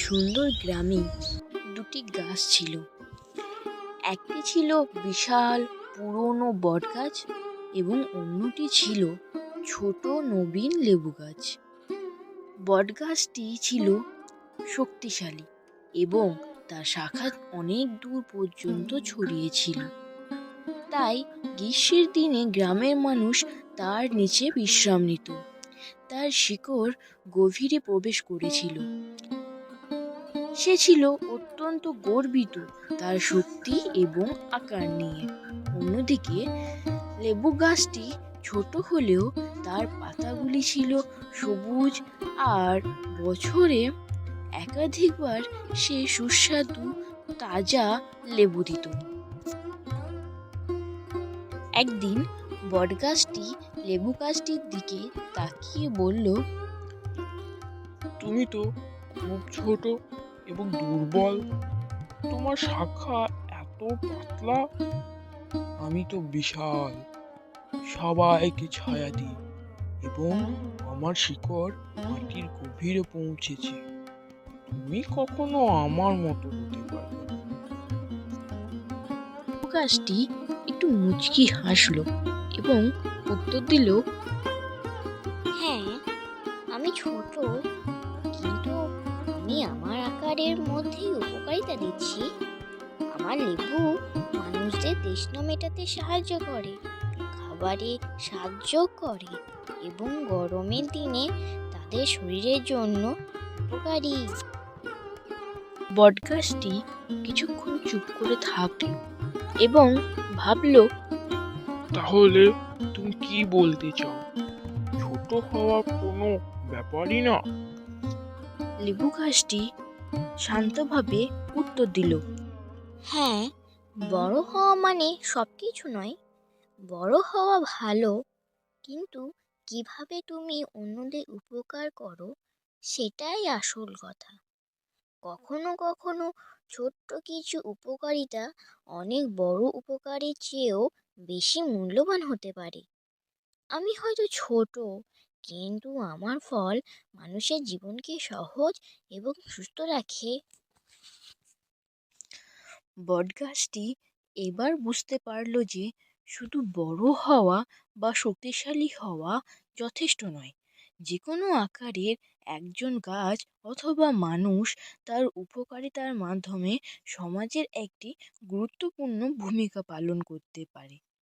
সুন্দর গ্রামে দুটি গাছ ছিল। একটি ছিল বিশাল পুরনো বটগাছ এবং অন্যটি ছিল ছোট নবীন লেবু গাছ। বটগাছটি ছিল শক্তিশালী এবং তার শাখা অনেক দূর পর্যন্ত ছড়িয়েছিল। তাই গ্রীষ্মের দিনে গ্রামের মানুষ তার নিচে বিশ্রাম নিত। তার শিকড় গভীরে প্রবেশ করেছিল। সে ছিল অত্যন্ত গর্বিত তার শক্তি এবং আকার নিয়ে। অন্যদিকে লেবু গাছটি ছোট হলেও তার পাতাগুলি ছিল সবুজ আর বছরে একাধিকবার সে সুস্বাদু তাজা লেবু দিত। একদিন বটগাছটি লেবু গাছটির দিকে তাকিয়ে বলল, তুমি তো খুব ছোট এবং দুর্বল, তোমার শাখা এত পাতলা। আমি তো বিশাল, সবাইকে ছায়া দিই এবং আমার শিকড় মাটির গভীরে পৌঁছেছে। তুমি কখনো আমার মতো হতে পারবে না। লেবু গাছটি একটু মুচকি হাসল এবং উত্তর দিল, হ্যাঁ, আমি ছোট, কিন্তু আমি আমার আকারের মধ্যেই উপকারিতা দিচ্ছি। আমার লেবু মানুষদের তৃষ্ণা মেটাতে সাহায্য করে, খাবারে সাহায্য করে এবং গরমের দিনে তাদের শরীরের জন্য উপকারী। বটগাছটি কিছুক্ষণ চুপ করে থাকল এবং ভাবল, তাহলে তুমি কি বলতে চাও? ছোট হওয়া কোনো ব্যাপারই না। লেবু গাছটি শান্তভাবে উত্তর দিল, হ্যাঁ, বড় হওয়া মানে সবকিছু নয়। বড় হওয়া ভালো, কিন্তু কিভাবে তুমি অন্যদের উপকার করো সেটাই আসল কথা। কখনো কখনো ছোট্ট কিছু উপকারিতা অনেক বড় উপকারের চেয়েও বেশি মূল্যবান হতে পারে। আমি হয়তো ছোট, কিন্তু আমার ফল মানুষের জীবনকে সহজ এবং সুস্থ রাখে। বটগাছটি এবার বুঝতে পারল যে শুধু বড় হওয়া বা শক্তিশালী হওয়া যথেষ্ট নয়। যে কোনো আকারের একজন গাছ অথবা মানুষ তার উপকারিতার মাধ্যমে সমাজের একটি গুরুত্বপূর্ণ ভূমিকা পালন করতে পারে।